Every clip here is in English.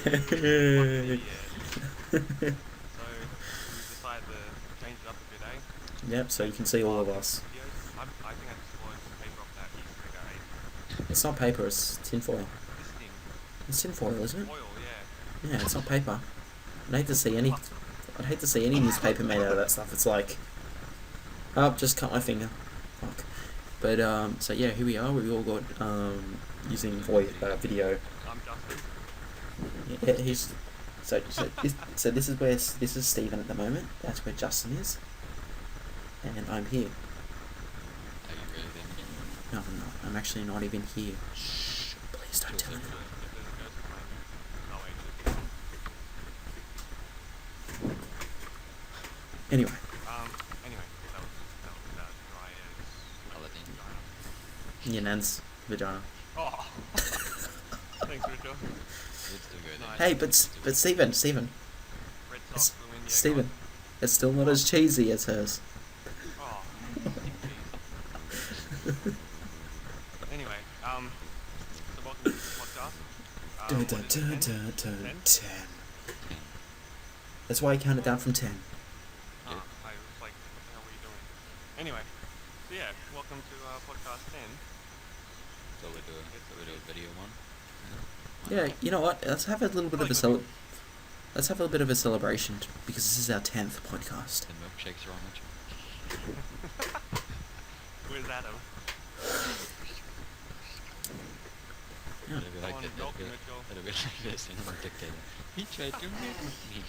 Idiot. So we decided to change it up a bit, eh? Yep, so you can see all of us. Videos. I think I destroyed some paper off that Easter egg I ate. It's not paper, it's tinfoil. This thing. It's tinfoil, isn't it? Foil, yeah. Yeah, it's not paper. I'd hate to see any newspaper made out of that stuff. It's like, oh, just cut my finger. Fuck. But so yeah, here we are. We all got using video. I'm Justin. Yeah, he's so this is where this is Stephen at the moment. That's where Justin is, and I'm here. Are you really there? No, I'm not. I'm actually not even here. Shh! Please don't tell anyone. Anyway. Anyway, that was dry as Paladin. Your nan's vagina. Oh. Thanks, Richard. It's still good. Nice. Hey, but Stephen, Red Sox to win. Stephen, it's still not as cheesy as hers. Oh. Anyway, so welcome to the podcast. What is it, 10? 10. That's why I counted down from 10. I was like, what the hell were you doing? Anyway, so yeah, welcome to podcast 10. So we do a video one. Yeah, you know what? Let's have a little bit of a Let's have a little bit of a celebration because this is our 10th podcast. The milkshakes are on the Where's Adam? Yeah. It'll be like that. It'll be like this in the dictator. He tried to milk me.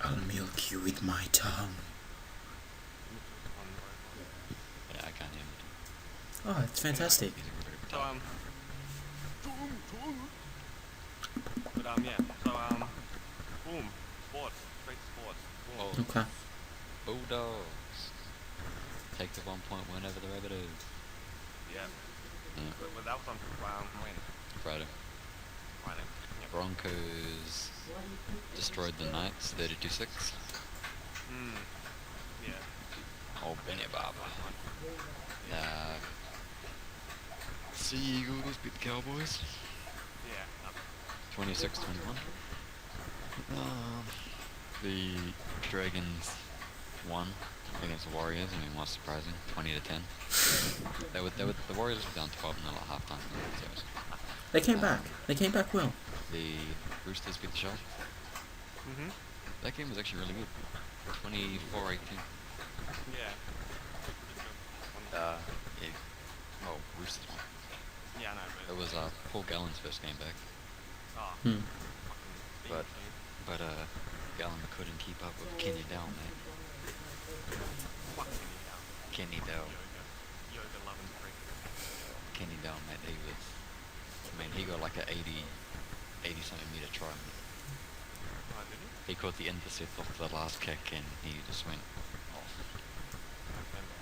I'll milk you with my tongue. Yeah, I can't hear him. Oh, it's fantastic. He's a very So retarded. but yeah, so boom, sports, straight to sports. Boom. Oh, Okay. Bulldogs take the 1 point win over the Rabbitohs. Yeah. Yeah. But that was on when? Friday. Friday. Yep. Broncos destroyed the Knights 32-6. Yeah. Oh, Benny Barber. Sea Eagles beat the Cowboys Yeah. 26-21. The Dragons won against the Warriors. I mean, what's surprising? 20-10. The Warriors were down 12-0 at halftime. They came back. They came back well. The Roosters beat the Sharks. Mhm. That game was actually really good. 24-18. Yeah. Oh, Roosters won. Yeah, I know. It was Paul Gallen's first game back, Oh. Hmm. but Gallen couldn't keep up with Kenny Dow, mate. Fuck Kenny Dow. Kenny Dow, Yoga loving freak. Kenny Dow, mate. He got like a 80 something meter try. Oh, did he? He caught the intercept off the last kick and he just went off. I remember.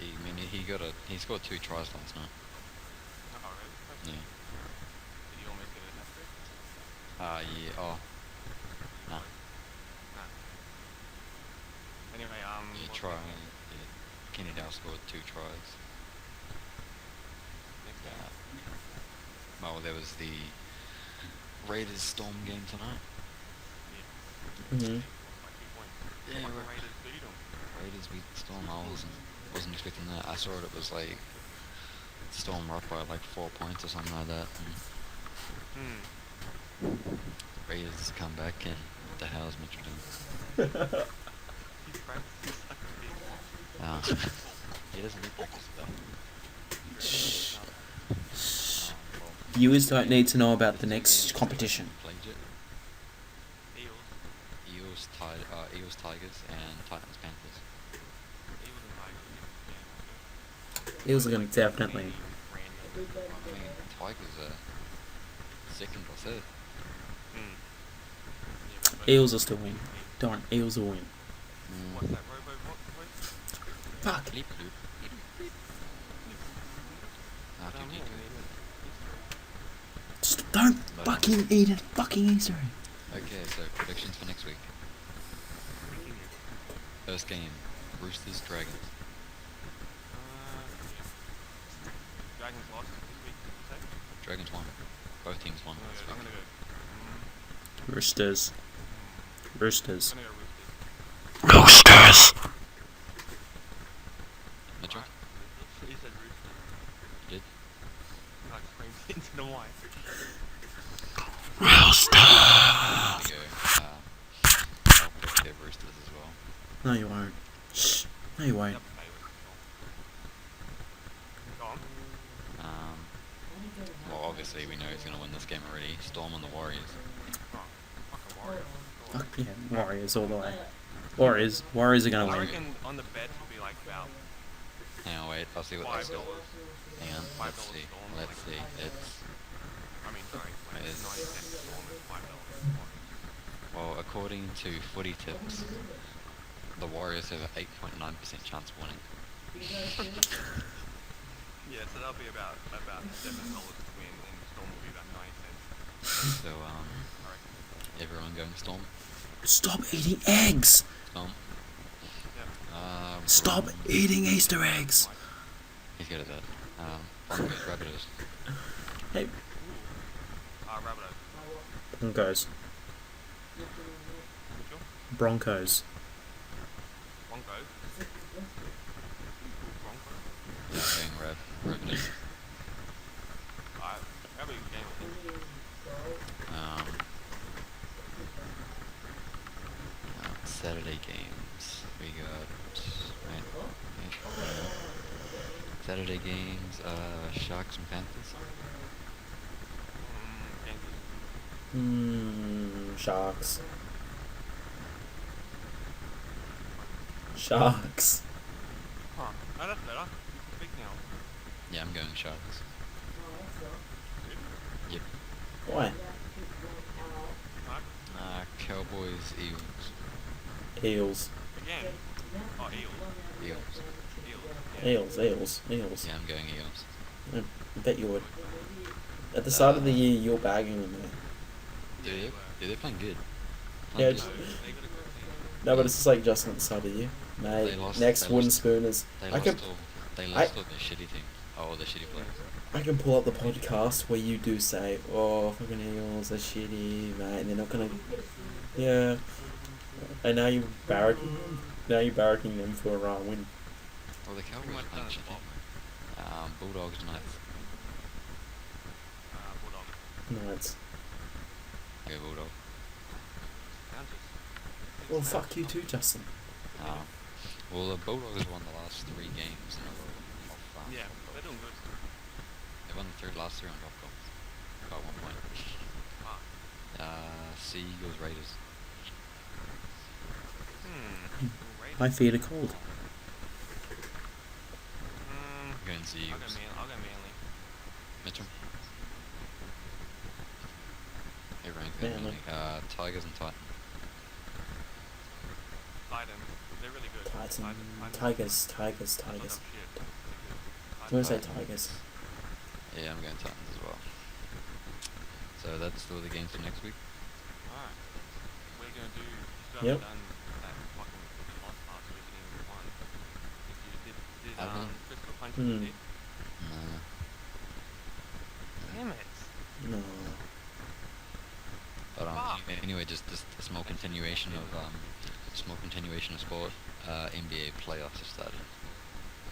I mean, he scored 2 tries last night. Oh, really? Yeah. Did he almost get a hat trick? Yeah. Oh. Nah. Nah. Anyway, He what's tried. next game? Yeah. Kenny Dow scored 2 tries. Next game? Well, there was the Raiders Storm game tonight. Mhm. Lost by 2 points. Yeah, Fucking right. Raiders beat 'em. Raiders beat Storm. I wasn't expecting that. I saw it was like Storm were up by like 4 points or something like that. And Raiders come back and what the hell is Mitchell doing? He's practicing such a big. He doesn't need practice for that. Viewers don't need to know about the next competition. Played it. Eels. Eels, Tigers, and Titans, Panthers. Eels and Tigers. Yeah, Eels are going to definitely. I mean, Tigers are second or third. Eels will still win. Darn, Eels will win. What's that, Robo voice? Fuck. Bleep, bloop, bleep, bleep. R2D2. Just don't fucking eat it. Fucking Easter egg. Okay, so predictions for next week. First game, Roosters, Dragons. Dragons lost this week, did you say? Dragons won. Both teams won. I'm gonna go. Roosters. Roosters. I'm gonna go Roosters. Roosters! Mitchell? He said Roosters. You did? Like screamed into the mic. Roosters! There you go. I'll pick the Roosters as well. No, you won't. Shh. No, you won't. Yep, go on. Well, obviously we know who's going to win this game already. Storm and the Warriors. Oh, fucking Warriors. Fuck yeah, Warriors all the way. Warriors are gonna I win. reckon on the bet would be like about Hang on, wait. I'll see what $5. they say. Hang on. $5 Let's see. Storm, Let's like- see. It's... I mean, sorry, like It is. 90 cents Storm and $5. Well, according to Footy Tips, the Warriors have an 8.9% chance of winning. Yeah, so that'll be about $7 to win, and Storm will be about 90 cents. So, I reckon. everyone going Storm? Stop eating eggs! Storm? Yep. Stop eating Easter eggs! He's good at that. Broncos, Rabbitohs. Hey, Rabbitohs. Broncos. Mitchell? Broncos. Broncos. Broncos. Yeah, going Rabbitohs. That'll be a game, I think. Saturday games. We got... Wait. Saturday games, Sharks and Panthers. Yankees. Sharks. Sharks. Huh. Oh, that's better. Big now. Yeah, I'm going Sharks. Yep. Why? Cowboys, Eagles. Eels. Again. Oh, Eels. Eagles. Eels. Yeah, I'm going Eagles. I bet you would. At the start of the year, you're bagging them there. Dude, they're playing good. Yeah, Playing just- good. They got a good team. No, but it's just like Justin at the start of the year. Mate, They lost- next they wooden lost- spooners. They I lost can all their shitty team. Oh, their shitty players. I can pull up the podcast where you do say, "Oh, fucking Eagles are shitty, mate," and they're not gonna. Yeah. And now you barracking. Now you're barracking them for a win. Well, the Cowboys much are playing done shit. it. Bulldogs tonight. Bulldogs. No, it's. Go Bulldog. Well, fuck you too, Justin. Well, the Bulldogs won the last 3 games in a row. Yeah, they're doing good. They won the last 3 on drop goals. By 1 point. Sea Eagles Raiders. My feet are cold. Going Sea Eagles. I'll go Manly. Mitchell. Everyone's Yeah, going Manly. Tigers and Titans. Titans. They're really good. Tigers. I'm gonna say Tigers. Yeah, I'm going Titans as well. So that's still the games for next week. Alright. What are you gonna do? You still Yep. haven't done that fucking lost last week and you won. If you did Haven't. Crystal Punch you did? Nah. Damn it. No. But Fuck. anyway, just a small continuation of sport. NBA playoffs have started.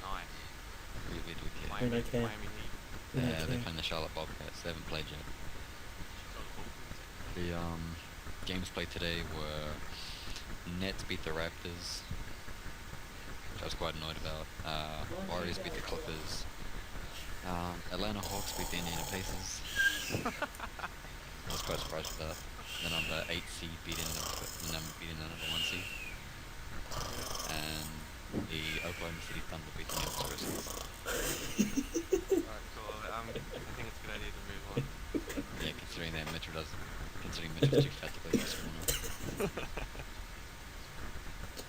Nice. Really do care. Miami- don't care. Miami Heat. We don't Yeah, they're care. playing the Charlotte Bobcats. They haven't played yet. So The games played today were Nets beat the Raptors, which I was quite annoyed about. Warriors beat the Clippers. Atlanta Hawks beat the Indiana Pacers. I was quite surprised with that. Then on the 8th seed beating the number 1 seed. And the Oklahoma City Thunder beat the Memphis Grizzlies. Alright, cool. I think it's a good idea to move on. Yeah, considering Mitchell's too fat to play basketball now.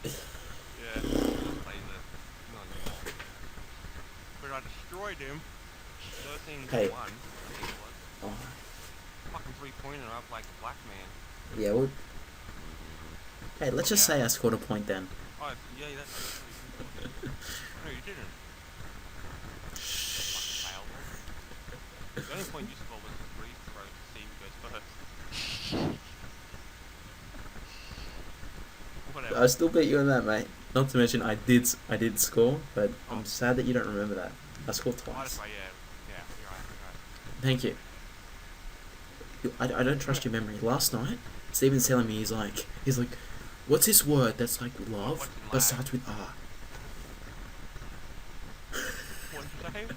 Yeah, just plays it. Not anymore. But I destroyed him. 13-1, Hey. I think it was. Oh. Fucking 3-pointer up like a black man. Yeah, well. Hey, let's just Yeah. say I scored a point then. Oh, yeah, that's no, you didn't. Fucking failed. The only point you scored was I still beat you on that, mate. Not to mention I did score, but I'm sad that you don't remember that. I scored Oh, that's twice. right, yeah. Yeah, you're right. Thank you. I don't trust your memory. Last night, Steven's telling me he's like, what's this word that's like love What's but lag? starts with R? What did you say?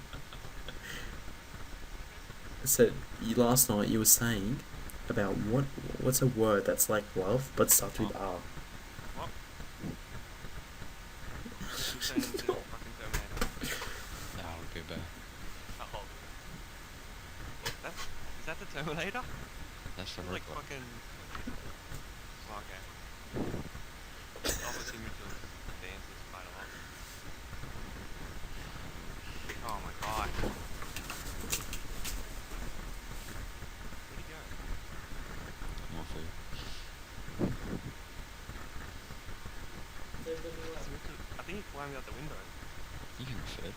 So last night you were saying about what's a word that's like love but starts with R? What? You're saying this is fucking Terminator. Oh, good bear. Oh. Is that the Terminator? That's the It's like robot. fucking... Oh, okay. Obviously Mitchell's dances quite a lot. Oh my god. Where'd he go? More food. Is Mitchell... I think he climbed out the window. You can fit.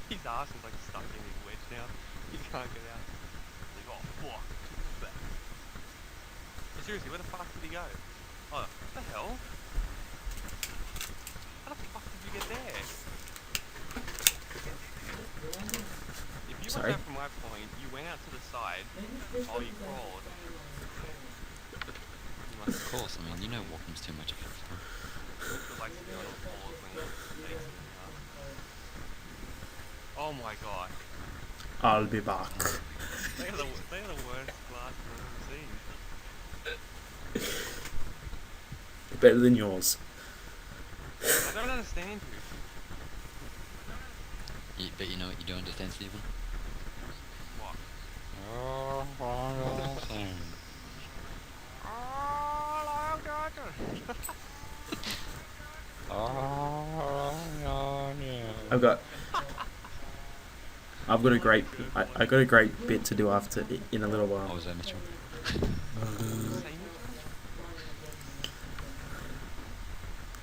His ass is like stuck in his wedge now. He can't get out. He's like, oh fuck. But seriously, where the fuck did he go? Oh, what the hell? How the fuck did you get there? If you Sorry? watch that from my point, you went out to the side. Oh, you crawled. You must Of course, I mean, you know walking's too much of a fun. Mitchell likes to be on all fours when he takes it in the ass. Oh my god. I'll be back. They are the worst glasses I've ever seen. Better than yours. I don't understand you. But you know what you do understand, Stephen? What? Oh, I've got I got a great bit to do after in a little What while. was that, Mitchell?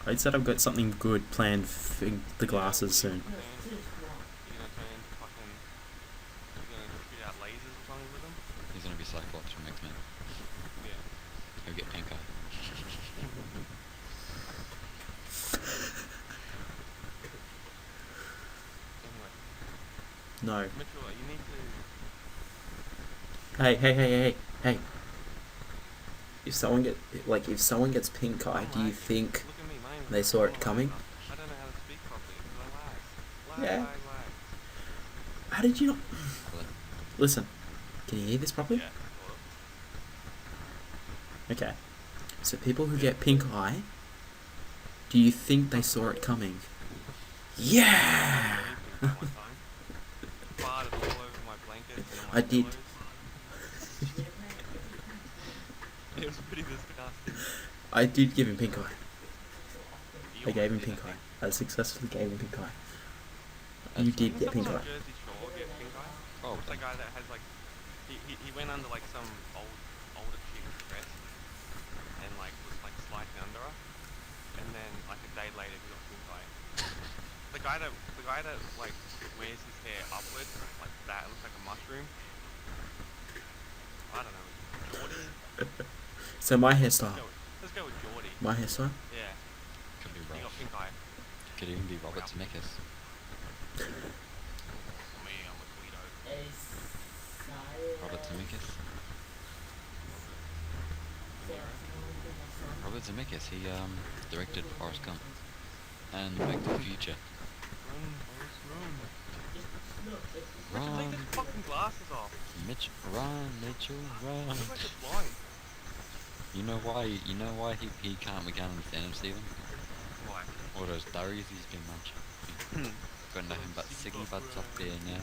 I said I've got something good planned for the glasses soon. You're gonna shoot out lasers or something with them? He's gonna be Cyclops from X-Men. Yeah. He'll get pink eye. Anyway, No. Mitchell, you need to... Hey. If someone gets pink eye, do you think Look at me, mate. they saw it coming? I don't know how to speak properly because I lag. Yeah. Lag. How did you not Hello? listen? Can you hear this properly? Yeah. Okay. So people who get pink eye, do you think they saw it coming? Yeah. Farted all over my blanket and on my I did. pillows. It was pretty disgusting. I did give him pink eye. You I gave him almost pink did, I eye. think. I successfully gave him pink eye. That's You did Didn't get pink someone eye. on Jersey Shore get pink eye? Oh, It's the guy that has like... He went under like some older chick's dress and like was like sliding under her. And then like a day later he got pink eye. The guy that like wears his hair upwards like that, it looks like a mushroom. I don't know. Geordie? So my hairstyle. Let's go with Geordie. My hairstyle. Yeah, could be he got Ralph. pink eye. Could even be Robert Zemeckis. For me, I'm a Guido. Robert Zemeckis. Robert Zemeckis. He directed Forrest Gump and Back to the Future. Run, Forrest, run. Take Run, his fucking glasses off. Mitch. Run, Mitchell. I Run. look like it's blind. You know why he can't we can't understand him, Stephen? Why? All those durries he's been munching. Got nothing but ciggy butts up there now.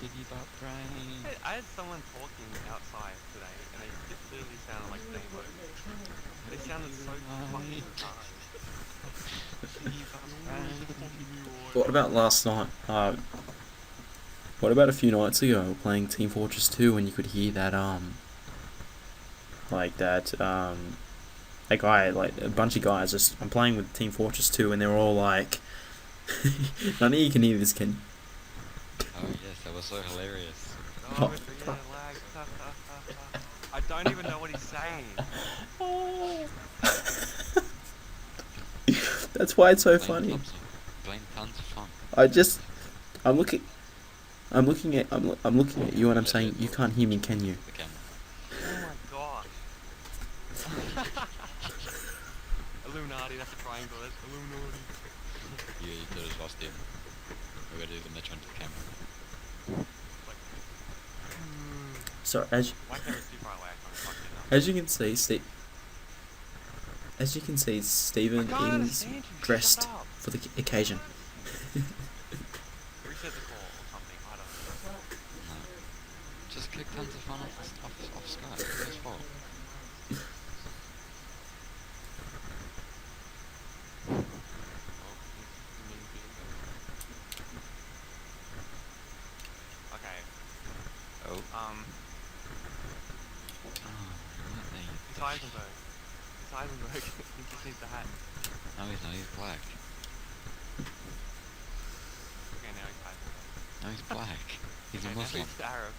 Ciggy butt brain. I had someone talking outside today, and they clearly sounded like Damo. They sounded so fucking hard. Ciggy butt brain. What about last night? What about a few nights ago playing Team Fortress 2 and you could hear that a guy, like a bunch of guys I'm playing with Team Fortress 2 and they were all like none of you can hear this, can you? Oh yes, that was so hilarious. Oh, it's yeah, lag. I don't even know what he's saying. That's why it's so Blame funny. Thompson. Blame tons of fun. I'm looking at you and I'm saying, you can't hear me, can you? The camera. Oh my gosh. Illuminati, that's a triangle. That's Illuminati. Yeah, you did as well, Steven. We gotta do the Mitch onto the camera. Like, So my camera's too far away. I can't fucking as you can see, Stephen I can't is understand you, dressed shut up. for the occasion. Reset the call or something. I don't know. No. Just click tons of fun off Skype. It's his fault. Oh, he's mean video. Okay. Oh. It's Heisenberg. It's Heisenberg. He just needs the hat. No, he's not. He's black. Okay, now he's Heisenberg. No, he's black. He's a Okay, now Muslim. he's Arab.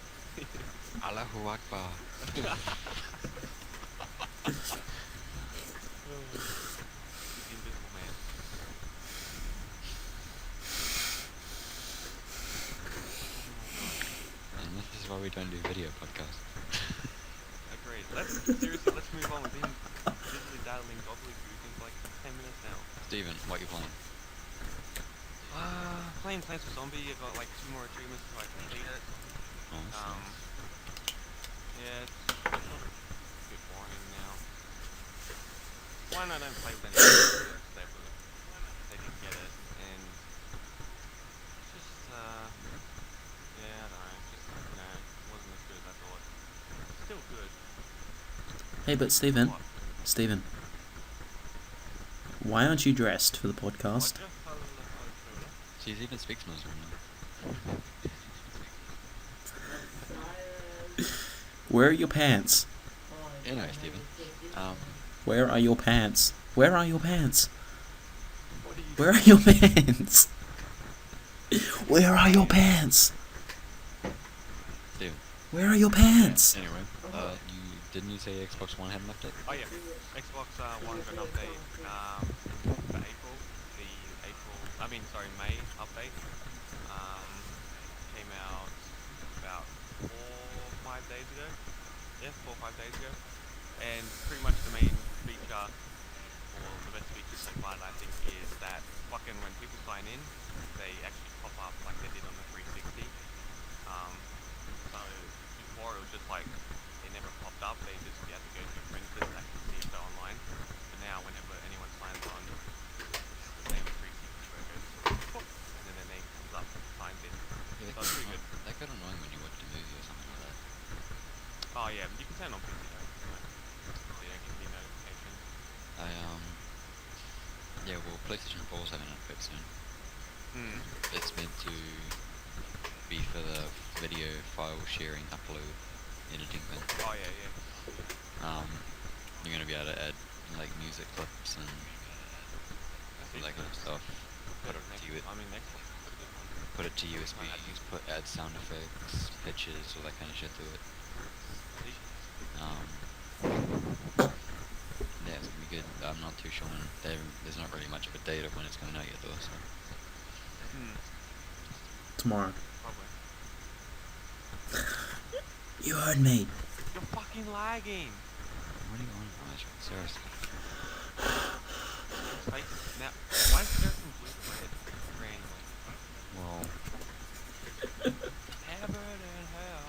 Allahu Akbar. He's the invisible man. And this is why we don't do video podcasts. Agreed. Seriously, let's move on. We've been literally daddling gobbledygook for like 10 minutes now. Steven, what are you playing? Playing Plants vs. Zombie. I got like 2 more achievements so I can complete it. Oh, that's nice. Yeah, it's a bit boring now. One, I don't play with any people they didn't get it, and it's just, yeah, I don't know, just, it wasn't as good as I thought. Still good. Hey, but What? Stephen, why aren't you dressed for the podcast? She even speaks Muslim now. Where are your pants? Anyway, Steven. Where are your pants? Where are your pants? What are you Where are your pants? Where are your pants? Steven. Where are your pants? Anyway, didn't you say Xbox One had an update? Oh yeah, Xbox One got an update for April. May update. Came out about 4 or 5 days ago. Yeah, 4 or 5 days ago. And pretty much the main feature, or the best feature so far, I think, is that fucking when people sign in, they actually pop up like they did on the 360. So before it was just like they never popped up. They just you had to go to your friends list and actually see if they're online. But now, whenever anyone signs on, it's the same as 360 where it goes pop, and then their name comes up, signs in. Yeah, So it's pretty good. that got annoying when you watched a movie or something like that. Oh yeah, you can turn on PC though. So you don't get any notifications. Yeah, well, PlayStation 4's having an update soon. It's meant to be for the video file sharing, upload, editing thing. Oh yeah, yeah. You're gonna be able to add like music clips and That's all that kind of decent. stuff. Put Better it than to Xbox. I mean, Xbox is pretty good one. put it to USB. Add sound effects, pitches, all that kind of shit to it. Yeah, it's gonna be good. I'm not too sure when. There's not really much of a date of when it's coming out yet, though. So. Tomorrow. Probably. You heard me. You're fucking lagging. What are you on, Nigel? Seriously. Face now. Why is there from blue to red? Randomly. Well. Heaven and hell.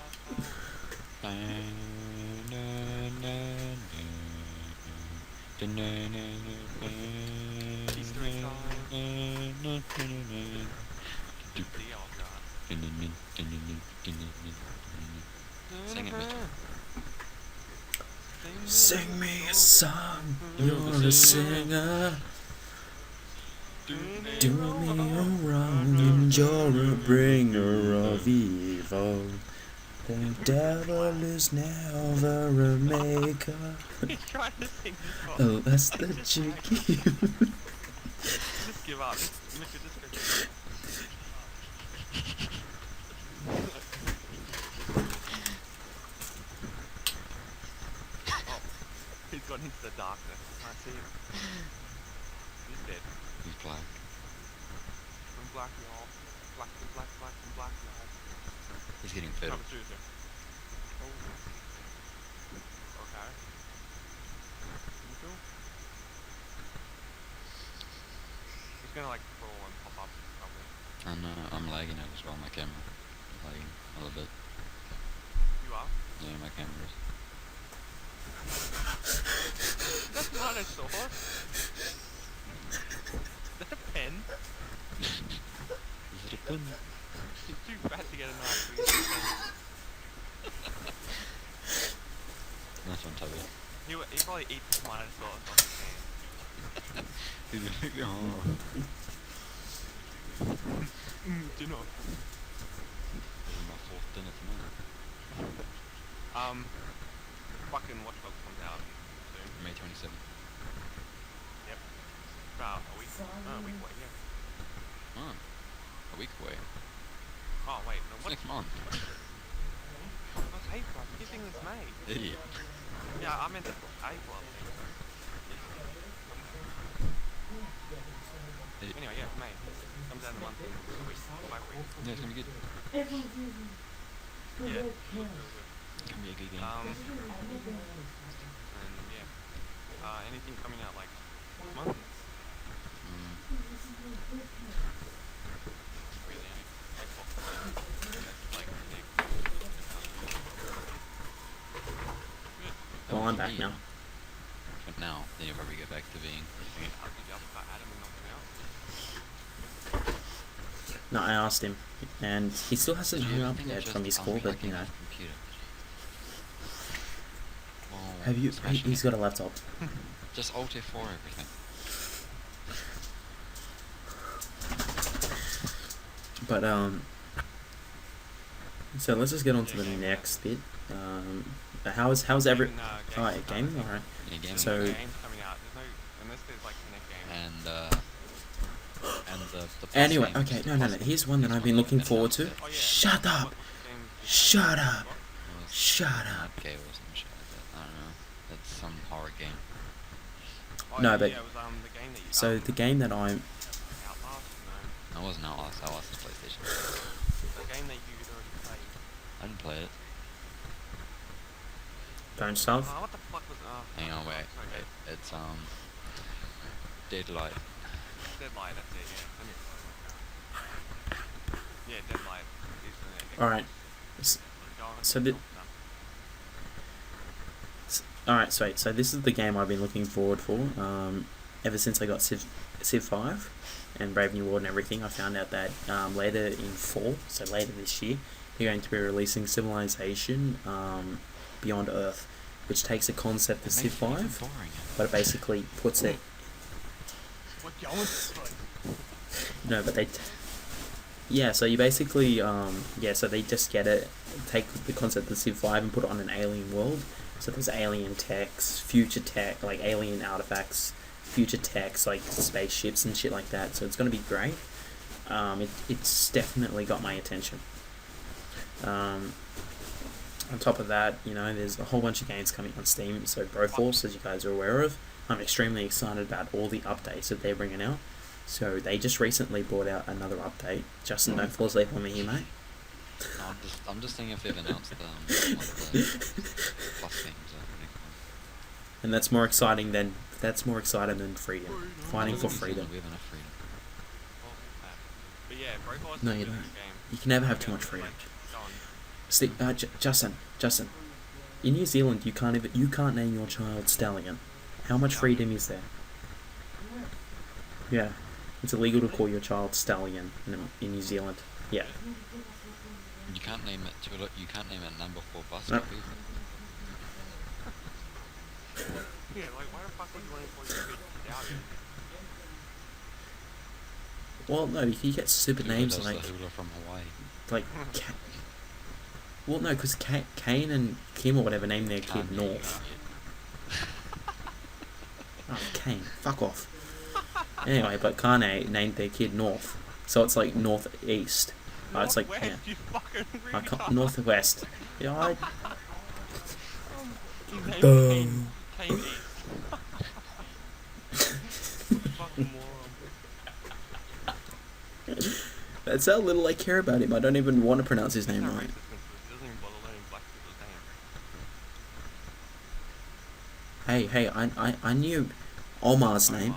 Easter egg Sing it, Mitchell. Sing me a song. You're a singer. Do me a wrong and you're a bringer of evil. The devil is never a maker He's trying to sing this song. unless the cheeky. Just give up. Mitchell, just go. gone into the darkness. I can't see him. He's dead. He's black. I'm black, y'all. Black, black, black, and black, y'all. He's getting No, fed. but seriously. Oh. Okay. You too? He's gonna like crawl and pop up, probably. And I'm lagging it as well, my camera. I'm lagging a little bit. You are? Yeah, my camera is. That's not a sword. Is that a pen? Is it a pin? He's too fat to get a knife. So he's a pen. Nice one, Toby. He probably eats tomato sauce on his hand. He's like, oh. Dinner. This is my 4th dinner tonight. Fucking Watch Dogs comes out soon. May 27th. Yep. About a week. A week away, yeah. Oh. A week away. Oh, wait. No, It's what? next month. That's April. I keep thinking it's May. Idiot. Yeah, I meant April, I think. Idiot. Anyway, yeah, May. Comes out in a month and a week. 5 weeks. Yeah, it's gonna be good. Yeah. Really good. It's gonna be a good game. And yeah. Anything coming out like this month? Mm. Really, like Xbox One. That's like big. Good. Well, I'm back now. But now, then you'll probably go back to being. How did you uppercut Adam and knock him out? No, I asked him, and he still hasn't Dude, hung I up think I yet just from his call, but unplugged you know. my computer. Oh, Have you? smashing He's it. got a laptop. Just Alt F4 everything. But so let's just get on to the next bit. How's every? Gaming, Oh, yeah, gaming, alright. Yeah, gaming. So- Games coming out. There's no, unless there's like Kinect games. And the plus Anyway, games, okay, the no. plus Here's one that I've been looking forward to. Oh, yeah. Shut up! What games did you Shut play? up! What? Shut up! Okay, or some shit like that. I don't know. That's some horror game. Oh, No, yeah, but- yeah, it was the game that you. So the game that I'm Outlast? No. I wasn't Outlast. Outlast is PlayStation. The game that you already played. I didn't play it. don't stuff. What the fuck was? Hang on, wait. Okay. It's Deadlight. Deadlight. That's it. Yeah. Let me play it. Yeah, Deadlight. Is the All right. Go on, So no, the- no. Alright, so this is the game I've been looking forward for. Ever since I got Civ 5 and Brave New World and everything, I found out that later in fall, so later this year, they're going to be releasing Civilization Beyond Earth, which takes a concept of It Civ makes it even 5, boring. but it basically puts it. What going? No, but they. Yeah, so you basically so they just take the concept of Civ 5 and put it on an alien world. So there's alien techs, future tech, like alien artifacts, future techs, like spaceships and shit like that. So it's going to be great. It's definitely got my attention. On top of that, you know, there's a whole bunch of games coming on Steam. So Broforce, as you guys are aware of, I'm extremely excited about all the updates that they're bringing out. So they just recently brought out another update. Justin, don't fall asleep on me here, mate. No, I'm just thinking if they've announced like the plus games next month. And that's more exciting than freedom. Fighting for New Zealand, freedom. We have enough freedom. But yeah, Broforce No, is a you really don't. good game. You can never have too Yeah, much freedom. like, go on. Justin. In New Zealand, you can't name your child Stallion. How much freedom is there? Yeah, it's illegal to call your child Stallion in New Zealand. Yeah. You can't name it you can't name it number 4 bus No. stop either. Yeah, like why the fuck would you want to call your kid Stallion? Well, no, you get stupid Hula names does like the hula from Hawaii. Well, no, because Kane and Kim or whatever named their kid Kanye, North. idiot. Oh, Kane, fuck off. Anyway, but Kanye named their kid North, so it's like northeast. It's like Northwest, yeah, you fucking I retard. can't, northwest. Yeah, He named Boom. Kane East. That's how little I care about him. I don't even want to pronounce his He's name not right. racist, Quintus. He doesn't even bother learning black people's names. Hey, I knew Omar's Omar. name.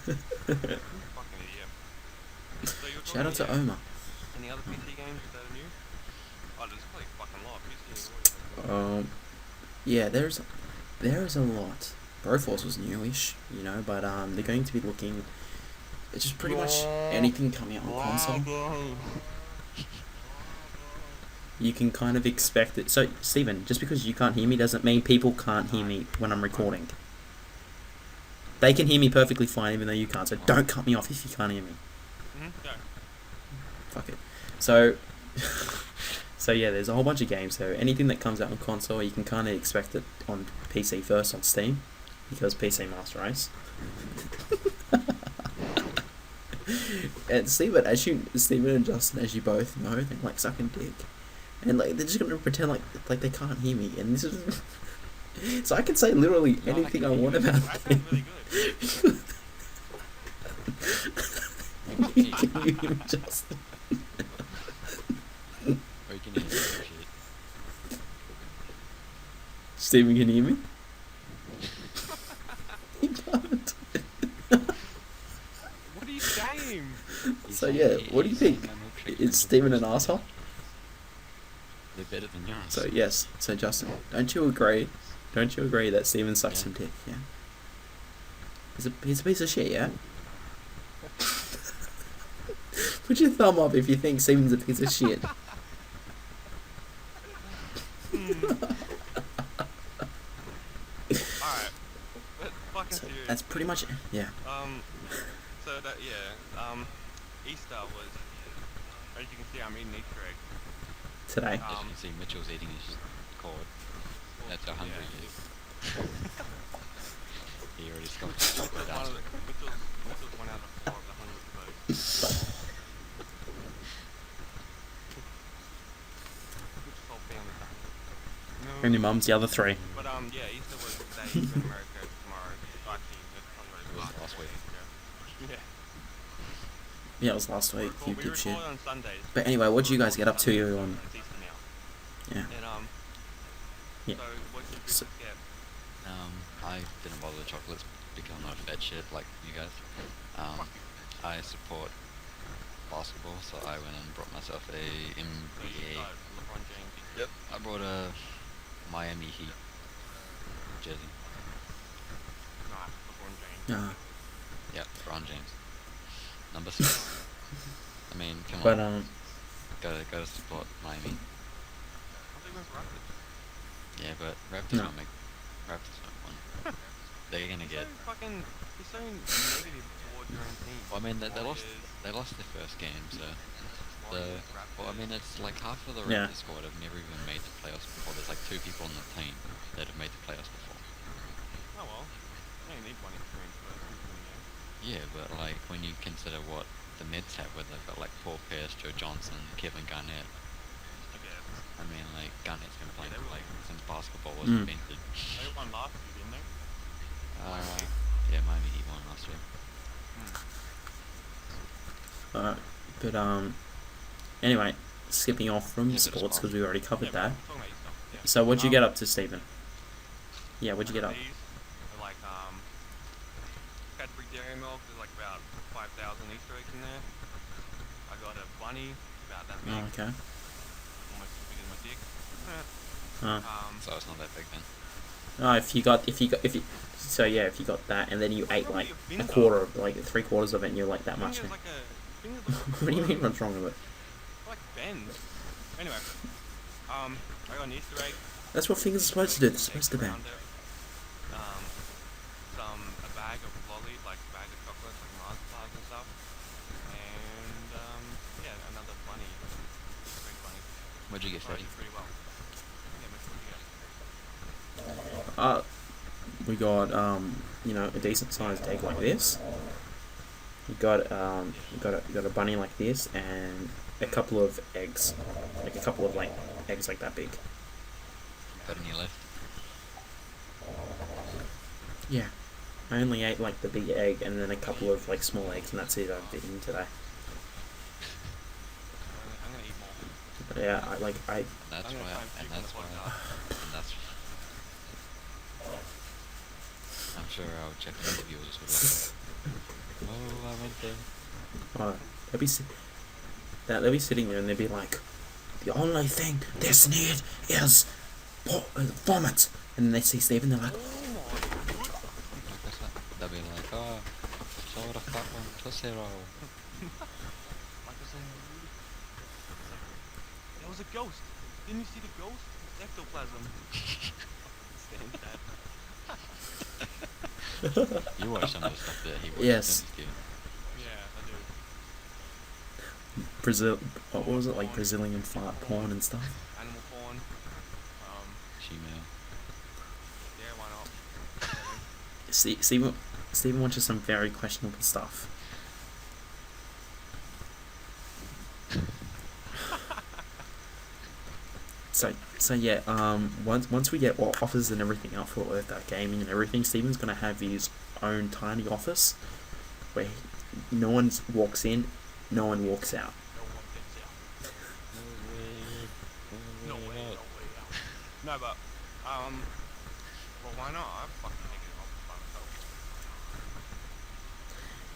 You fucking idiot. So you're Shout out to talking, Omar. any other PC games that are new? Oh, there's probably a fucking lot. PC is always Yeah, there's a lot. Broforce was newish, you know, but they're going to be looking. It's just pretty much anything coming out on console. You can kind of expect it. So, Stephen, just because you can't hear me doesn't mean people can't hear me when I'm recording. They can hear me perfectly fine, even though you can't. So don't cut me off if you can't hear me. Go. Fuck it. So, so yeah, there's a whole bunch of games. So anything that comes out on console, you can kind of expect it on PC first on Steam, because PC Master Race. And Stephen and Justin, as you both know, they like sucking dick, and like they're just gonna pretend like they can't hear me, and this is. So I can say literally anything I want about I sound really good. you can hear me, Justin. Or you can hear shit. Stephen can hear me? He can't. What are you saying? So yeah, what do you think? Is Stephen an asshole? They're better than yours. So yes, so Justin, don't you agree? Don't you agree that Stephen sucks some dick? Yeah. He's a piece of shit. Yeah. Put your thumb up if you think Stephen's a piece of shit. Alright. But fucking So serious. that's pretty much it. Yeah. So that, Easter was, as you can see, I'm eating Easter egg. Today. As you can see, Mitchell's eating his cord. That's how hungry he is. He already scoffed his chocolate out. Mitchell's 1 out of 4 of the hungry birds. Mitchell's whole family's hungry. No. And your mum's the other 3. But Easter was today in America tomorrow. Actually, that's probably It was last week. Yeah. Yeah, it was last week. You We dipshit. record on Sundays. But anyway, what did you guys get up to on? It's Easter now. Yeah. And Yeah. So what did you So- get? I didn't bother with chocolates because I'm not a fat shit like you guys. I support basketball, so I went and brought myself a So you NBA. got LeBron James. Yep. I brought a Miami Heat jersey. Nah, LeBron James. Yep, LeBron James. Number 6. I mean, come But on. Gotta support Miami. I think it was Raptors. Yeah, but Raptors No. won't make. Raptors won't win. They're gonna get. He's so negative towards your own team. Well, I mean, they lost. Warriors, They lost their first game, so. Warriors, Well, I mean, Raptors. it's like half of the Yeah. Raptors squad have never even made the playoffs before. There's like 2 people on the team that have made the playoffs before. Oh well, you only need one experience for winning game. Yeah, but like when you consider what the Nets have, where they've got like Paul Pierce, Joe Johnson, Kevin Garnett. I guess. I mean, like Garnett's been playing they were- like since basketball was Mm. invented. They won last year, didn't they? Yeah, Miami Heat won last year. but anyway, skipping off from Yeah, but it's sports fine. because we already covered that. We're talking about Easter. Yeah. So what'd you get up to, Stephen? Yeah, what'd you get up? These are like Cadbury Dairy Milk. There's like about 5,000 Easter eggs in there. I got a bunny about that big, Oh, okay. almost as big as my dick. So it's not that big then. Oh, if you got that, and then you ate like a quarter of, like 3/4 of it, and you're like that much. Fingers like a fingers like What do you mean? What's wrong with it? like bends. Anyway, I got an Easter egg. That's what fingers are supposed to do. They're some supposed to eggs bend. around it, a bag of lollies, like a bag of chocolates, like Mars bars and stuff, and another bunny, Easter egg bunny. What'd you get, Tried Freddie? pretty well. Yeah, Mitch, what do you get? We got a decent sized egg like this. You got a bunny like this, and a couple of eggs, like a couple of like eggs like that big. Got any left? Yeah. I only ate like the big egg and then a couple of like small eggs, and that's it I've eaten today. I'm gonna eat more. But yeah, I And that's I'm gonna why. try and And puke on the that's why. podcast. And that's. I'm sure our Japanese viewers would like. Oh, I went there. oh, they'll be sitting there and they'll be like, the only thing this need is vomit, and then they see Stephen, they're like, Oh my goodness. Like what's that? They'll be like, oh, soda fat one, tossy roll. Like I said, there was a ghost. Didn't you see the ghost? It's ectoplasm. Stand that. You watch some of the stuff that he watches, Yes. don't you, Steven? Yeah, I do. Brazil, what was it, like Brazilian fart porn and stuff? Animal porn. She-male. Yeah, why not? Stephen watches some very questionable stuff. So yeah, once we get offers and everything out for EarthDuck Gaming and everything, Stephen's gonna have his own tiny office where no one walks in, no one walks out. No one gets out. No way. No way, no way out. No, but, well, why not? I fucking take it off by myself.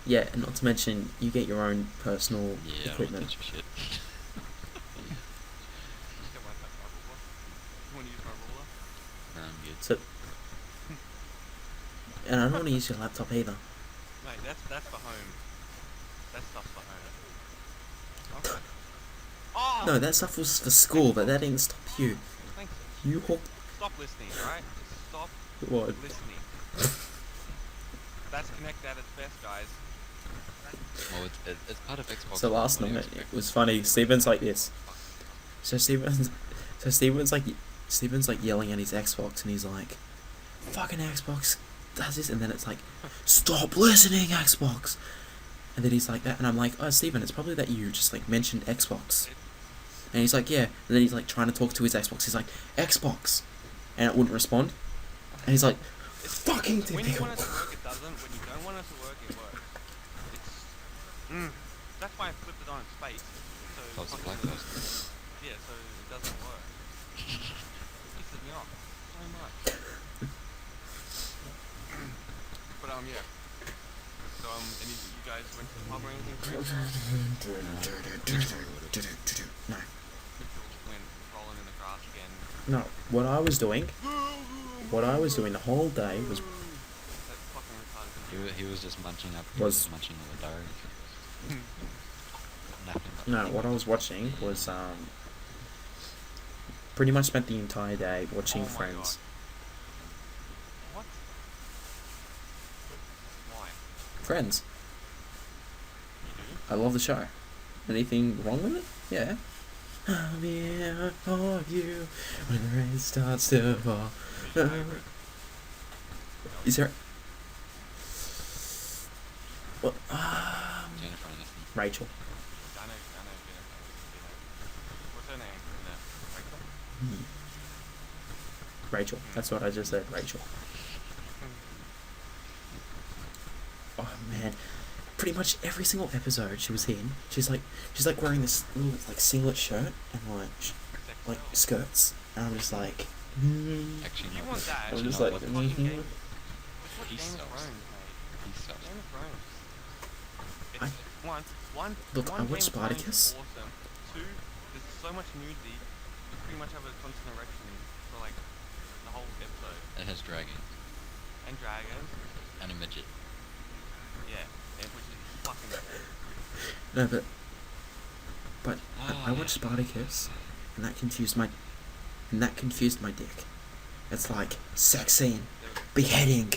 Yeah, and not to mention you get your own personal Yeah, I don't equipment. touch your shit. Just get my ruler. You want to use my ruler? No, I'm good. So, and I don't want to use your laptop either. Mate, that's for home. That stuff's for home. Okay. Oh! No, that stuff was for school, but that didn't stop you. Thanks. You hooked Stop listening, alright? Just stop what? listening. That's Connect at its best, guys. Well, it's part of Xbox. So last What do you night it expect? was funny. Stephen's like this. So Stephen's like yelling at his Xbox, and he's like, "Fucking Xbox does this," and then it's like, "Stop listening, Xbox." And then he's like that, and I'm like, "Oh, Stephen, it's probably that you just like mentioned Xbox." And he's like, "Yeah," and then he's like trying to talk to his Xbox. He's like, "Xbox," and it wouldn't respond. And he's like, "Fucking When you typical." want it to work, it doesn't. When you don't want it to work, it works. That's why I flipped it on its face. So Oh, it's a fucking- black person. Yeah, so it doesn't work. It pisses me off so much. But yeah. So and you guys went to the pub or anything? Mitchell No, went rolling in the grass again. no. What I was doing the whole day was That's fucking retarded. He was just munching up. He Was- was just munching all the diary. Nothing but no. What I was watching was pretty much spent the entire day watching Oh my Friends. What? Why? Friends. You do? I love the show. Anything wrong with it? Yeah. I'll be here for you when the rain starts to fall. Who's your favourite? Is there? What? Jennifer Aniston. Rachel. I know Jennifer. What's her name? Rachel? Rachel. That's what I just said. Rachel. Oh man. Pretty much every single episode she was in, she's like wearing this little like singlet shirt and like skirts, and I'm just like, Actually, You no. want that? I'm Actually, just no, like, what- It's fucking mhm. Game. It's what He Game of sucks. Thrones, mate. He sucks. Game of Thrones. I- It's one. Look, one I Game watched of Thrones is Spartacus. Awesome. Two, there's so much nudity. You pretty much have a constant erection for like the whole episode. It has dragons And dragons. and a midget. Yeah. Which is fucking cool. No, but I watched Spartacus, and that confused my dick. It's like sex scene, beheading,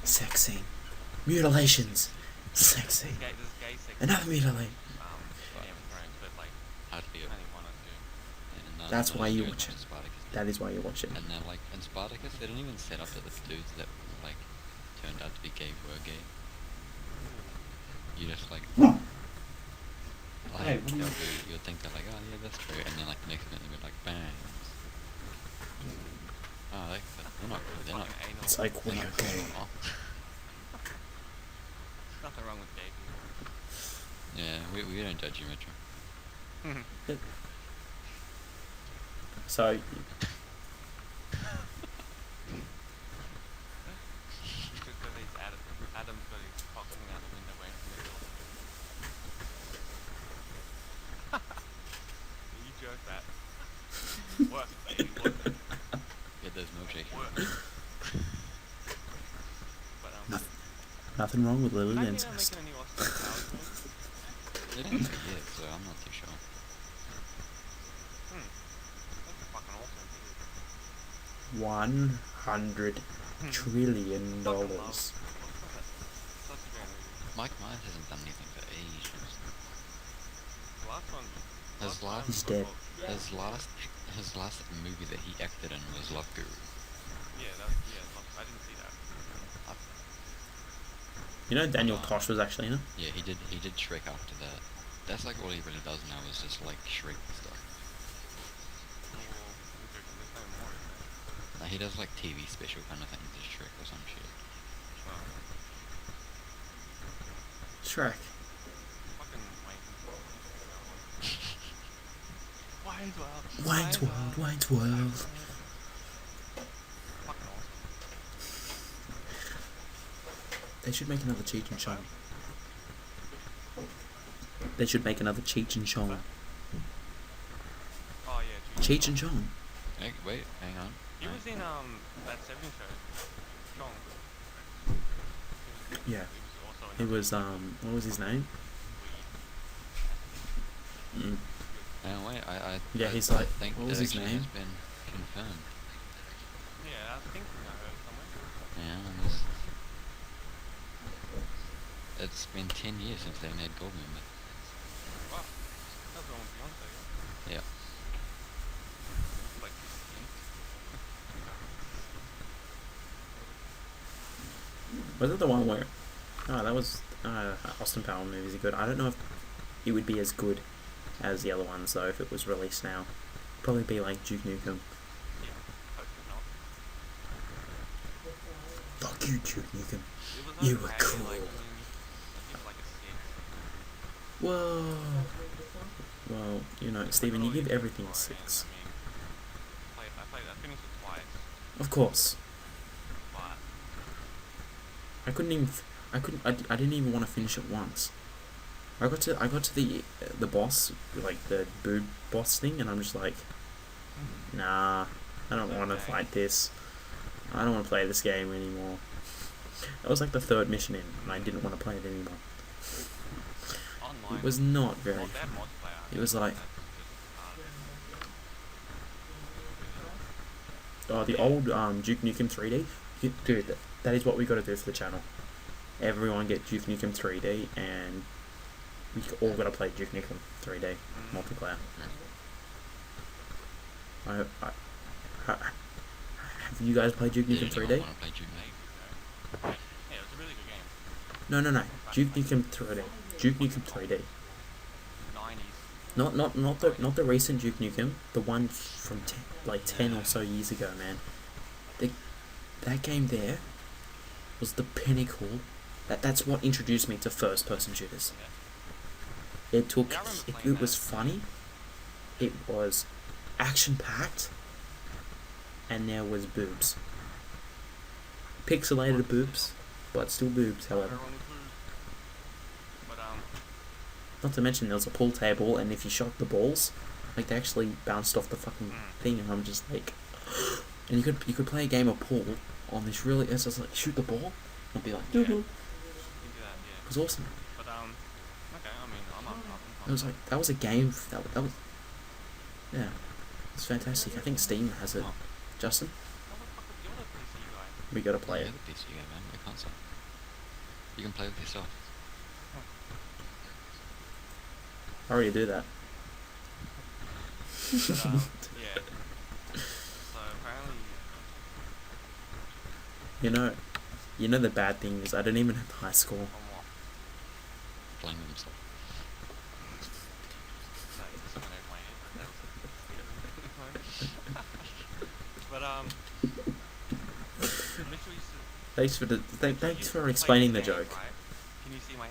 sex scene, mutilations, sex scene, There's gay sex. another mutilate. Game of Thrones, but like Hardly ever. only one or two. And none- That's none why of you those watch watch it. Spartacus. That is why you watch it. And then, like, in Spartacus, they didn't even set up that the dudes that, like, turned out to be gay were gay. You just, like, Hey, what do you- you'll think they're like, oh, yeah, that's true. And then, like, the next minute they'll be like, bang. Oh, they're not good. They're not Fucking anal. It's like we they're are not gay. cool. nothing wrong with gay people. Yeah, we don't judge you, Metro. So, Because he's Adam's got his cock hanging out the window waiting for me to open it. You jerk that. Work, baby, work. Get those milkshakes. Work. But nothing wrong with I Lily think I'm incest. making a new Austin Powers movie. They didn't say yet, so I'm not too sure. That's fucking awesome. 100 trillion dollars. Such a great movie. Mike Myers hasn't done anything for ages. The last one. His last, He's dead. his last movie that he acted in was Love Guru. Yeah, I didn't see that. You know Daniel Tosh was actually in it? Yeah, he did Shrek after that. That's like all he really does now is just like Shrek stuff. Well, there's no more, is there? He does like TV special kind of things as Shrek or some shit. Oh, Shrek. fucking Wayne's World. Wayne's World, Wayne's World. Fucking awesome. They should make another Cheech and Chong. They should make another Cheech and Chong. Oh yeah, Cheech and Chong. Hey, wait, hang on. He was in that 70s show. Chong. Yeah. He was also in It was what was his name? Mm. Hang on, wait, I Yeah, he's I like, think what was that his actually name? has been confirmed. Yeah, I think I heard somewhere. Yeah, it's been 10 years since they made Goldmember. Wow. That was the one with Beyonce, yeah? Yeah. Like 16. Was it the one where? Oh, that was Austin Powers movies are good. I don't know if it would be as good as the other ones though if it was released now. Probably be like Duke Nukem. Yeah, hopefully not. Fuck you, Duke Nukem. It was You okay, were cool. Like, I mean, I give it like a 6. Whoa. Well, you know, Stephen, you give everything a 6. I finished it twice, Of course. but I didn't even want to finish it once. I got to the boss, like the boob boss thing, and I'm just like, nah, I don't want to fight this. I don't want to play this game anymore. That was like the 3rd mission in, and I didn't want to play it anymore. online. It was not very. Well, they had multiplayer. It was like, oh, the old Duke Nukem 3D. Dude, that is what we got to do for the channel. Everyone get Duke Nukem 3D, and we all got to play Duke Nukem 3D multiplayer. Have you guys played Duke Nukem 3D? I want to play Duke Nukem. Yeah, it was a really good game. No. Duke Nukem 3D. Duke Nukem 3D. 90s. Not the recent Duke Nukem. The one from 10 or so years ago, man. That game there was the pinnacle. That's what introduced me to first-person shooters. Yeah. It took. Yeah, I remember playing It was that. funny. It was action-packed, and there was boobs. Pixelated boobs, but still boobs. However, Everyone included. But not to mention there was a pool table, and if you shot the balls, like they actually bounced off the fucking thing, and I'm just like, and you could play a game of pool on this really. It's just like shoot the ball, and be like, Yeah. it you can do that, yeah. was awesome. But okay, I mean, I'm up. It was like that was a game that was yeah, it's fantastic. I think Steam has it. Justin, You're the PC guy. we gotta play Yeah, it. the PC game, man, the console. You can play with yourself. I already do that. But, yeah. So apparently, You know the bad thing is I don't even have high score. on what? Playing with himself. No, you just went over my head. But Mitchell used to. Thanks for Mitchell thanks used for to play explaining the this game, joke. right? Can you see my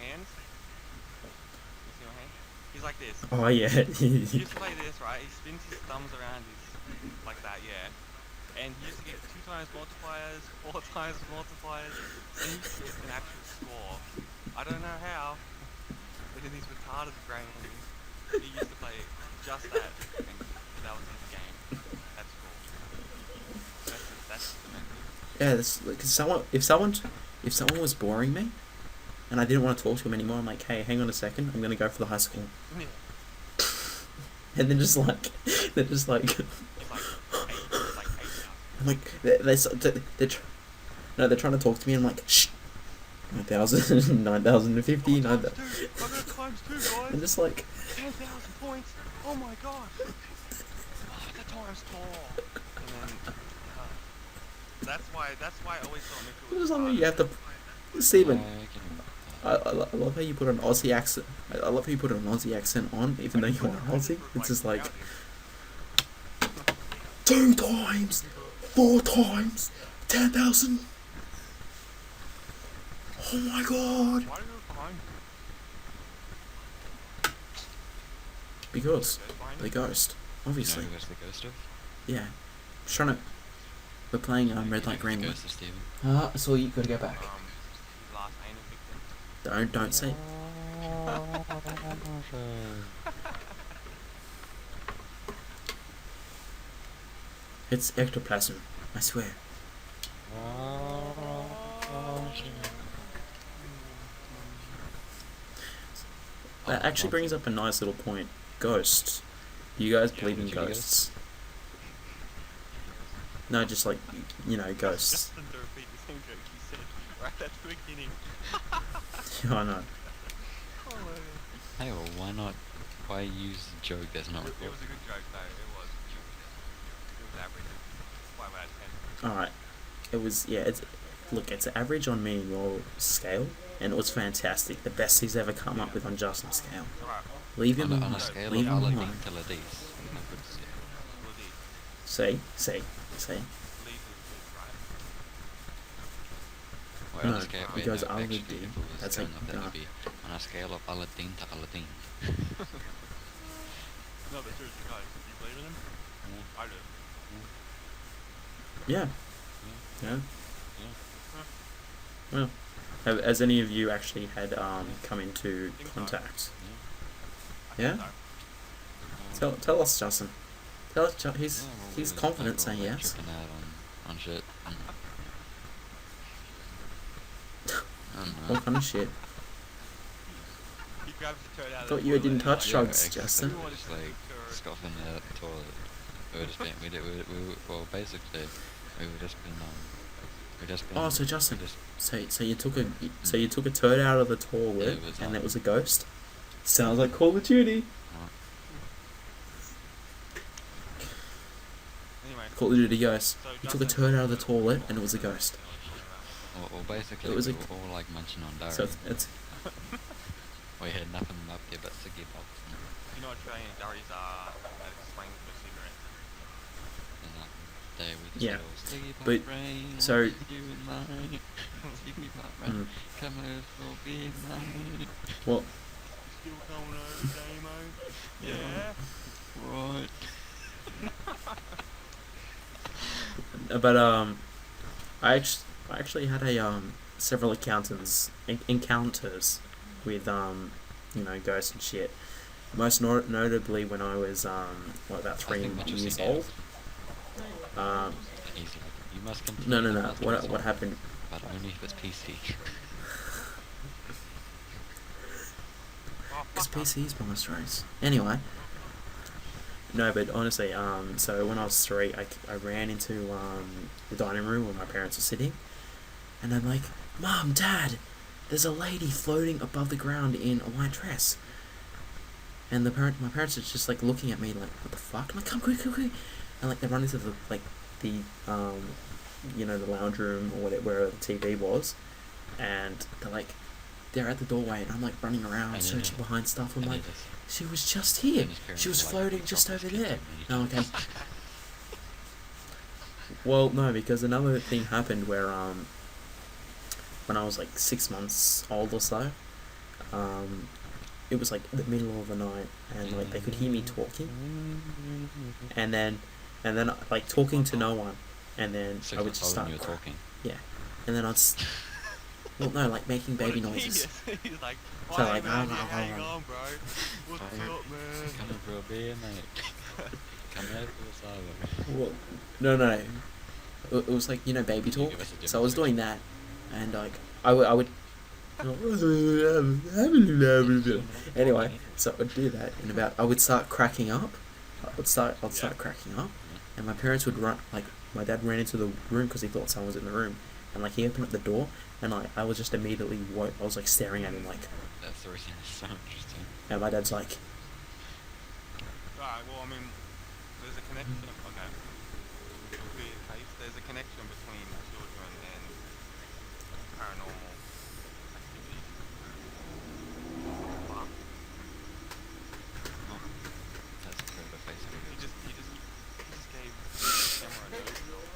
you know, hey? He's like this. Oh yeah. He used to play this, right? He spins his thumbs around his like that, yeah. And he used to get 2 times multipliers, 4 times multipliers, and he used to get an actual score. I don't know how, but in his retarded brain, he used to play just that, and that was his game. That's cool. That's just amazing. Yeah, this because if someone was boring me, and I didn't want to talk to him anymore, I'm like, hey, hang on a second, I'm gonna go for the high school, Yeah. and then just like, they're just like, He's like 8 now. I'm like, no, they're trying to talk to me, and I'm like, shh, 9,000, 9,050, 9,000, I got times 2, guys. and just like, 10,000 points. Oh my gosh. Oh, the times 4. And then, that's why I always thought Mitchell was just like retarded. you have to, Steven, I I love how you put an Aussie accent. I love how you put an Aussie accent on, even though you are Aussie. It's just like 2 times, 4 times, 10,000. Oh my god! Why do you look behind you? Because Goes behind the you? ghost, obviously. You know who was the ghost of? Yeah. Just trying to. We're playing red You know light, who green the light. ghost of Steven? Ah, I saw you. Gotta go back. His last anal victim. Don't say. It's ectoplasm. I swear. That actually brings up a nice little point. Ghosts. Do you guys Yeah, believe in literally ghosts? No, just like, you know, ghosts. Justin to repeat the same joke you said right at the beginning. Yeah, I know. Oh my god. Hey, well, why not? Why use a joke that's not It recorded? was a good joke though. It was average. 5 out of 10. Alright. It was, yeah, it's average on me and your scale, and it was fantastic. The best he's ever come up with on Justin's scale. Alright. Leave him On alone. a scale Leave of him Aladdin alone. to Ladis. I could say. We'll do. See? Leave is right. Wait, No, on a scale, he wait, goes no, actually, Aladdin. if it was That's going like up, that dark. would be on a scale of Aladdin to Aladdin. No, but seriously, guys, do you believe in him? I do. Yeah. Yeah. Yeah. Well, has any of you actually had come into Think so. contact? I Yeah? think so. Tell us, Justin. Tell us, he's Yeah, well, we he's was confident like, saying all, like, yes. tripping out on shit. I don't know. What kind of shit? He grabs the turd out of Thought the you toilet didn't and touch like, drugs, exactly. Justin. We were just like scoffing at the toilet. We were just being, well, basically, we were just been, Oh, so Justin, we just, so you took a turd out of the toilet, it was, and it was a ghost. Sounds like Call of Duty. Anyway, Call of Duty ghost. so You took a turd out of the toilet, and it was a ghost. well, basically, It was we a- were all like munching on So Durry. it's We had nothing up there but ciggy box you know Australian Durries are that explains for cigarettes. and that day we just Yeah, go, ciggy box but- rain, so- what did you and mine? Ciggy box rain, come over for beer mine. well, Still coming over, Damo? Yeah. Right. but I actually had a several encounters with you know, ghosts and shit. Most notably when I was about 3 think Mitchell years said old. And he's like, you must continue. No. to love What yourself, happened? But only if it's PC. Oh, Because fuck up. PC is bonus race. Anyway. No, but honestly, so when I was 3, I ran into the dining room where my parents were sitting, and I'm like, Mom, Dad, there's a lady floating above the ground in a white dress. And my parents are just like looking at me like, what the fuck? I'm like, come quick. And like they run into the you know, the lounge room or whatever, where the TV was, and they're at the doorway, and I'm like running around And searching then- behind stuff. I'm and like, then just- she was just here. and his parents She was were like, floating "We just dropped over this kid there. so many Oh, okay. times." Well, no, because another thing happened where when I was like 6 months old or so, it was like the middle of the night, and like they could hear me talking, and then like talking to no one, and then So I would just start you were talking. yeah, and then I'd well no, like making baby What a noises. genius. He's like, So, "Hey, like, man, yeah, how you going, bro? What's Fire. up, man?" Come here for a beer, mate. Come out for a asylum. Well, no, it was like, you know, baby Can you talk. give us a So I was doing demonstration? that, and like I would anyway, so I'd do that, and I would start cracking up. I'd start cracking up, and my parents would run, like my dad ran into the room because he thought someone was in the room, and like he opened up the door, and like I was just immediately woke. I was like staring at him like, That story sounds so interesting. and my dad's like, Alright, well, I mean, there's a connection. Okay. To be the case, there's a connection between children and paranormal activities. Wow. Oh, that's a bit of a face He reveal. just gave the camera a nose.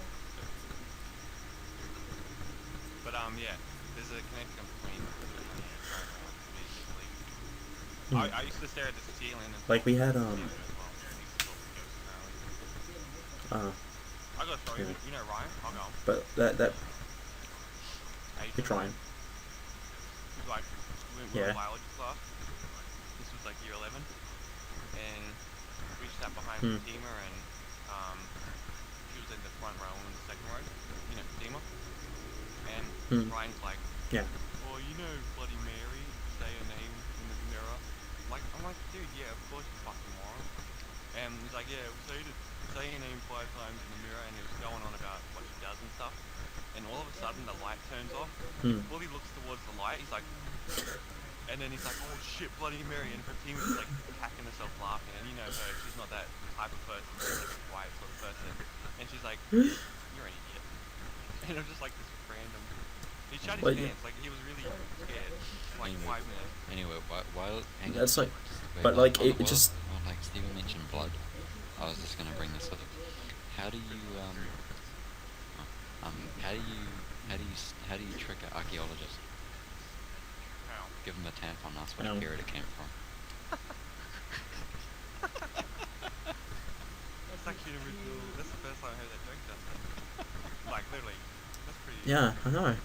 But yeah, there's a connection between children and paranormal activities, I believe. I used to stare at the ceiling and like we had talk to the ceiling as well. I used to talk to ghosts apparently. I got a story. Yeah. You know Ryan? I'll go. but that Asian. you're trying, Like, we were yeah. in biology class. This was like year 11. And we sat behind Fatima, and she was in the front row and the second row. You know, Fatima. And Ryan's like, Yeah. "Oh, you know Bloody Mary, say her name in the mirror." I'm like, "Dude, yeah, of course you fucking moron." And he's like, "Yeah, say your name 5 times in the mirror," and he was going on about what she does and stuff. And all of a sudden the light turns off. Well, he looks towards the light, he's like, and then he's like, "Oh shit, Bloody Mary," and Fatima's just like hacking herself laughing, and you know her, she's not that type of person, she's like a quiet sort of person. And she's like, "You're an idiot." And it was just like this random, he shut his Like, pants, like he was really scared, for like 5 minutes. Anyway, while hang on. That's like, Wait, but like while- it while- just while, like Steven mentioned blood, I was just gonna bring this up. How do you how do you trick an archaeologist? How? Give him a tampon, ask what No. period it came from. That's actually an original, that's the first time I heard that joke, Justin. Like, literally, that's pretty... yeah, I know.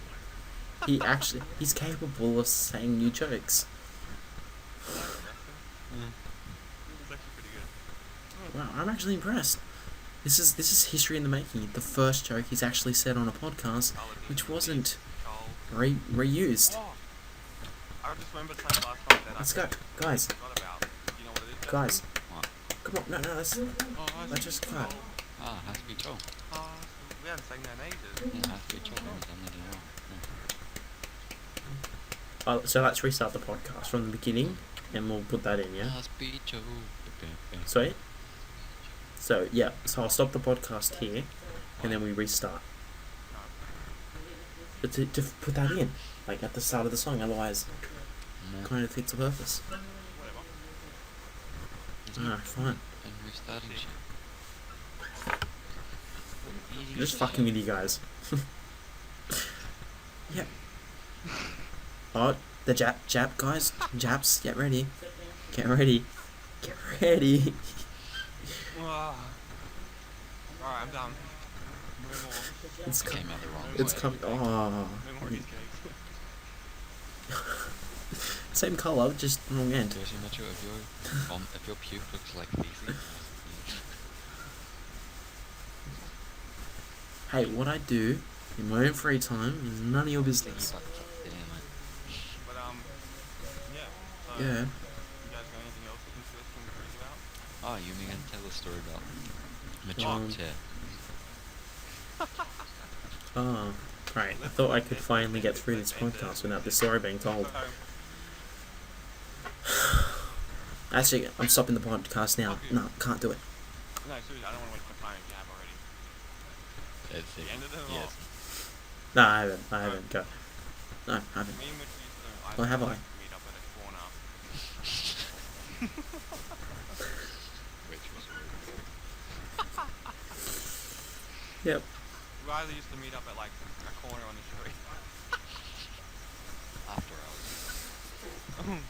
He's capable of saying new jokes. It's actually pretty good. Wow, I'm actually impressed. This is history in the making. The first joke he's actually said on a podcast, which wasn't reused. Oh, I just remembered something last night that Let's I go, guys. forgot about. You know what it is, Guys, Justin? What? come on, no, let's just go. Ah, has to be Joel. We haven't sang that in ages. Yeah, has to be Joel. Haven't done that in a while. So let's restart the podcast from the beginning, and we'll put that in, yeah. Has to be Joel. Sweet. So yeah, so I'll stop the podcast here, and then we restart. But to put that in, like at the start of the song, otherwise, No. kind of defeats the purpose. Whatever. Alright, fine. And restarting shit. I'm just fucking with you guys. Yep. Oh, the Jap guys, Japs, get ready. Get ready. Get ready. Alright, I'm done. No more. It's It came out the wrong It's way. coming. Oh. No more cheesecakes. Same colour, just wrong end. Seriously, Mitchell, if your puke looks like feces, Hey, what I do in my own free time is none of your business. But yeah. So, Yeah. You guys got anything else interesting to read about? Oh, you mean gonna tell a story about Mitchell's chair? Oh, right. I thought I could finally get through this podcast without this story being told. Actually, I'm stopping the podcast now. No, can't do it. No, seriously, I don't want to waste my time if you have already. It's The end of it or yes. No, I haven't. Go. No, I haven't. Me and Mitch used to, Or have I? like to meet up at a corner. Which was Yep. We either used to meet up at like a corner on the street. after hours.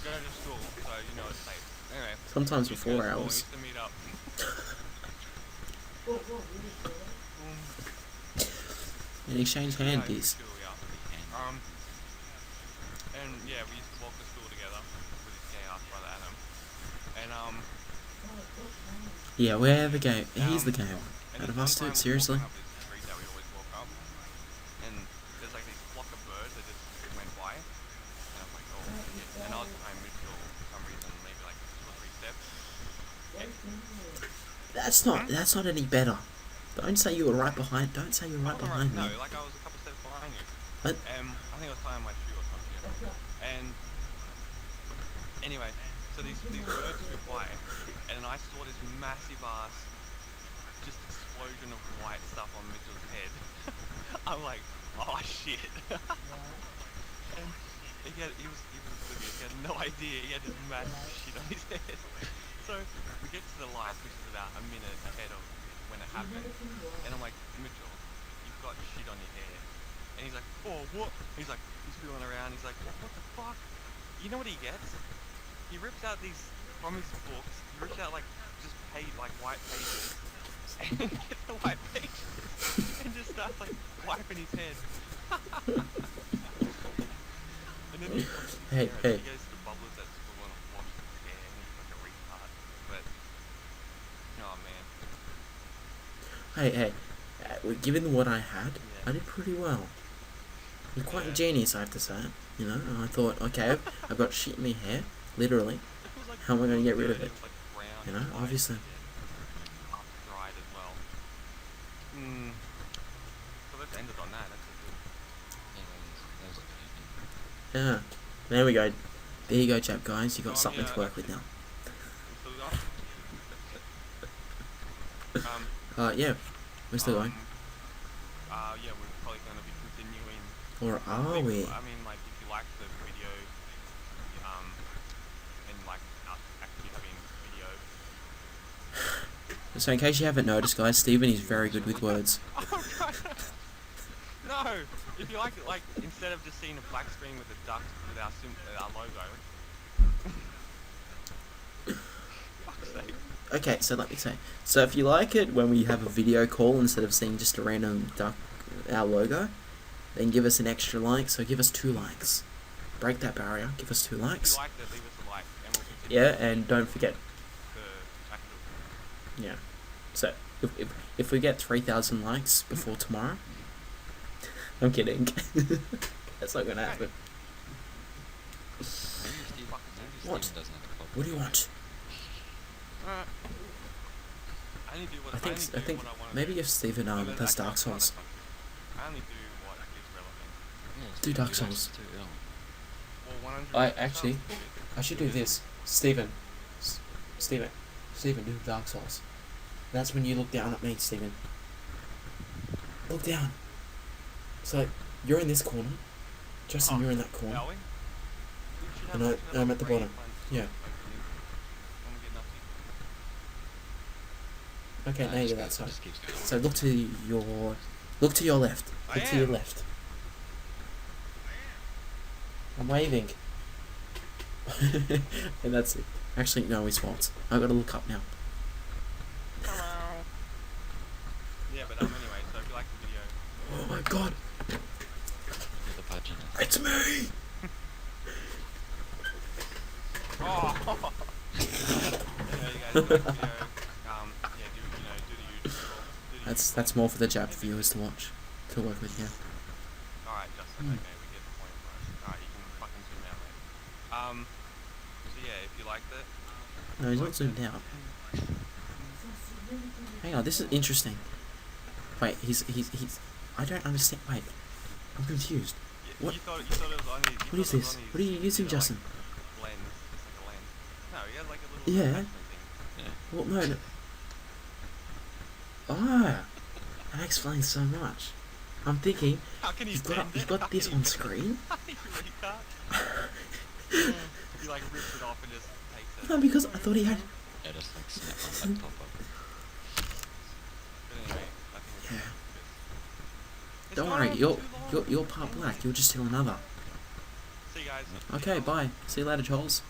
go to school, so you know it's safe. Anyway, Sometimes we used to for go to 4 school, we hours. used to meet up. And exchange Yeah, handies. mutual, yeah. And yeah, we used to walk to school together with his gay ass brother Adam. And Yeah, we're the game. He's the game. and Out this of one us two, time we're seriously. walking up this street that we always walk up, and there's like these flock of birds that just went by, and I was like, oh shit. And I was behind Mitchell for some reason, maybe like 2 or 3 steps. That's not any better. Don't say you were right behind. Don't say you're right behind No, me. like I was a couple steps behind you. What? I think I was tying my shoe or some shit. And anyway, so these birds flew by, and then I saw this massive ass, just explosion of white stuff on Mitchell's head. I'm like, oh shit. And he was oblivious. He had no idea. He had this massive shit on his head. So we get to the light, which is about a minute ahead of when it happened, and I'm like, Mitchell, you've got shit on your hair. And he's like, oh, what? He's like, he's feeling around. He's like, what the fuck? You know what he gets? He rips out these from his books. He rips out like just white pages, and gets the white pages, and just starts like wiping his head. And then he Hey. he goes to the bubblers at school and washes his hair, and he's like a retard. But oh man. Hey. Given what I had, Yeah. I did pretty well. You're quite ingenious, I have to say. You know, and I thought, okay, I've got shit in my hair, literally. It was like How am I going to get rid of dirty, it? was like brown You know, and white, obviously. half dried as well. So let's end it on that. That's a good. Yeah, that was a good evening. Yeah. There we go. There you go, chap, guys. You got Oh, something yeah, to work with now. We're still going? Yeah. We're still going. Yeah, we're probably going to be continuing. Or are we? I mean, like, if you like the video, and like us actually having video. So in case you haven't noticed, guys, Stephen is very good with words. No, if you like it, like instead of just seeing a black screen with a duck with our logo. Fuck's sake. Okay, so let me say. So if you like it when we have a video call instead of seeing just a random duck, our logo, then give us an extra like. So give us 2 likes. Break that barrier. Give us 2 If likes. you liked it, leave us a like, and we'll continue. Yeah, and don't forget. The actual. Yeah. So if we get 3,000 likes before tomorrow, I'm kidding. That's not gonna happen. Maybe Steve What? doesn't have a club. What do you want? I only do what I think what I want. maybe if Stephen does Dark Souls. I only do what is relevant. Yeah, Do Steve, Dark that's Souls. too ill. Well, 100. I should do this. Stephen, do Dark Souls. That's when you look down at me, Stephen. Look down. So you're in this corner. Justin, you're in that corner. Are we? We should And have I'm at the free bottom. fun Yeah. opening when we get nothing. Okay, now Just you're go- that side. just keeps going. So look to your left. I Look to your am. left. I'm waving. And that's it. Actually, no, we swapped. I gotta look up now. Hello. Yeah, but anyway, so if you like the video, Oh my god, You're the paginist. it's me! oh. Anyway, you guys like the video, yeah, do the usual. That's more for the Jap viewers to watch, to work with. Yeah. All right, Justin. Okay, we get the point, bro. All right, you can fucking zoom out, mate. So yeah, if you liked it, No, he's not zoomed out. Hang on, this is interesting. Wait, he's. I don't understand. Wait, I'm confused. What? You thought it was only. What is this? What are you using, Justin? Lens, just like a lens. No, he has like a little. Yeah. attachment thing. Yeah. Well, no. Ah, that explains so much. I'm thinking How can he you've bend got it? this How on can he screen. You retard. He like rips it off and just takes it. No, because I thought he had. Yeah, just like snap my laptop up. But anyway, I think it's Yeah. it's Don't gone worry, on you're too long. you're part black. You'll just steal another. See you guys. Okay, bye. See you later, Charles.